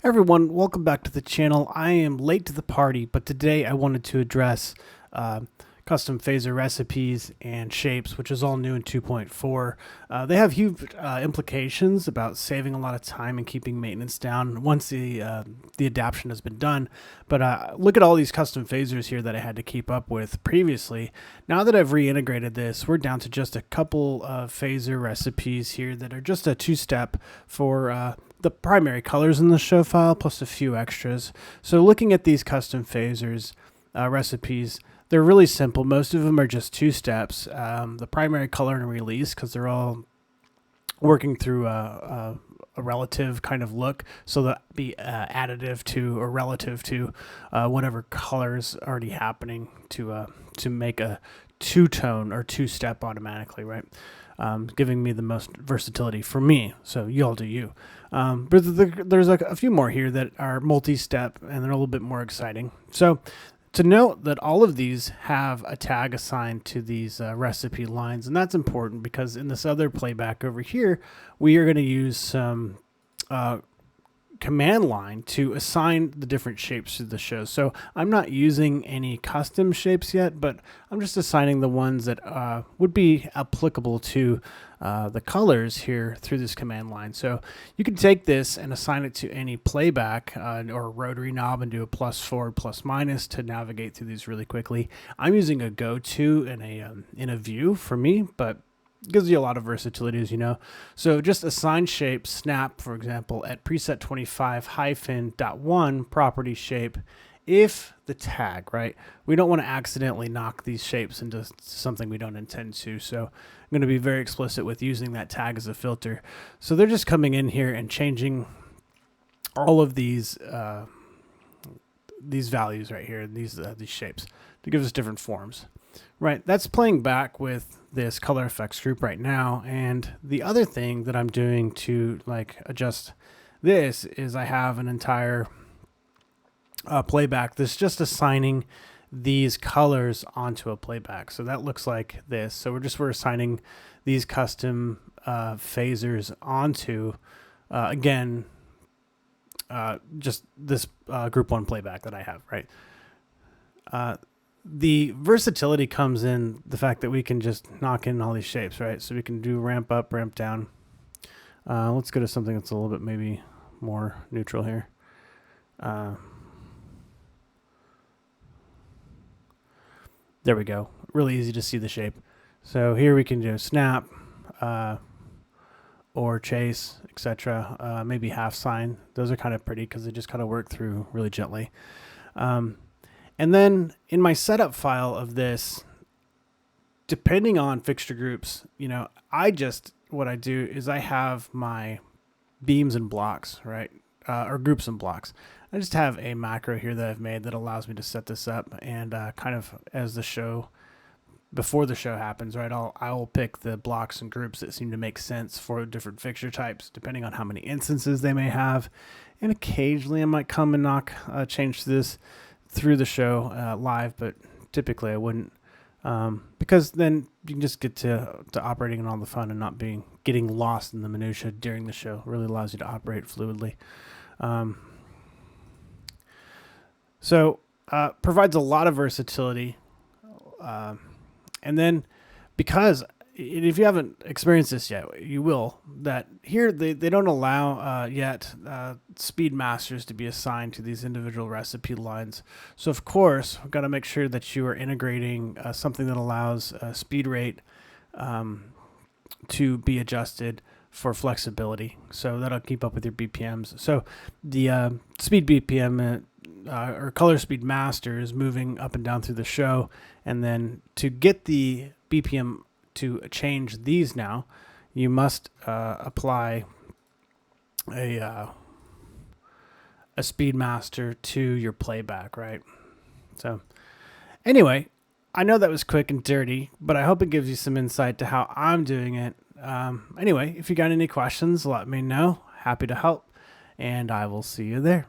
Everyone, welcome back to the channel. I am late to the party, but today I wanted to address custom phaser recipes and shapes, which is all new in 2.4. They have huge implications about saving a lot of time and keeping maintenance down once the adaptation has been done. But look at all these custom phasers here that I had to keep up with previously. Now that I've reintegrated this, we're down to just a couple of phaser recipes here that are just a two-step for the primary colors in the show file plus a few extras. So looking at these custom phasers recipes, they're really simple. Most of them are just two steps. The primary color and release, because they're all working through a relative kind of look, so that be additive to or relative to whatever colors already happening to make a two-tone or two-step automatically, right? Giving me the most versatility for me. So you all do you. But there's a few more here that are multi-step and they're a little bit more exciting. So to note that all of these have a tag assigned to these recipe lines, and that's important because in this other playback over here, we are going to use some command line to assign the different shapes to the show. So I'm not using any custom shapes yet, but I'm just assigning the ones that would be applicable to the colors here through this command line. So you can take this and assign it to any playback or rotary knob and do a plus forward, plus minus to navigate through these really quickly. I'm using a go-to in a view for me, but gives you a lot of versatility, as you know. So just assign shape snap, for example, at preset 25-.1 property shape if the tag, right? We don't want to accidentally knock these shapes into something we don't intend to. So I'm going to be very explicit with using that tag as a filter. So they're just coming in here and changing all of these values right here, these shapes, to give us different forms. Right, that's playing back with this color effects group right now. And the other thing that I'm doing to adjust this is I have an entire playback that's just assigning these colors onto a playback. So that looks like this. So we're assigning these custom phasers onto, again, just this group one playback that I have, right? The versatility comes in the fact that we can just knock in all these shapes, right? So we can do ramp up, ramp down. Let's go to something that's a little bit maybe more neutral here. There we go. Really easy to see the shape. So here we can do snap or chase, etc. Maybe half sign. Those are kind of pretty because they just kind of work through really gently. And then in my setup file of this, depending on fixture groups, what I do is I have my beams and blocks, right? Or groups and blocks. I just have a macro here that I've made that allows me to set this up and kind of as before the show happens, right? I will pick the blocks and groups that seem to make sense for different fixture types, depending on how many instances they may have. And occasionally I might come and change this through the show live, but typically I wouldn't, because then you can just get to operating in all the fun and not getting lost in the minutia during the show. It really allows you to operate fluidly. So provides a lot of versatility, and then because if you haven't experienced this yet, you will. That here they don't allow yet speed masters to be assigned to these individual recipe lines. So of course, we've got to make sure that you are integrating something that allows speed rate to be adjusted for flexibility. So that'll keep up with your BPMs. So the speed BPM or color speed master is moving up and down through the show, and then to get the BPM to change these now, you must apply a speed master to your playback, right? So anyway, I know that was quick and dirty, but I hope it gives you some insight to how I'm doing it. Anyway, if you got any questions, let me know. Happy to help, and I will see you there.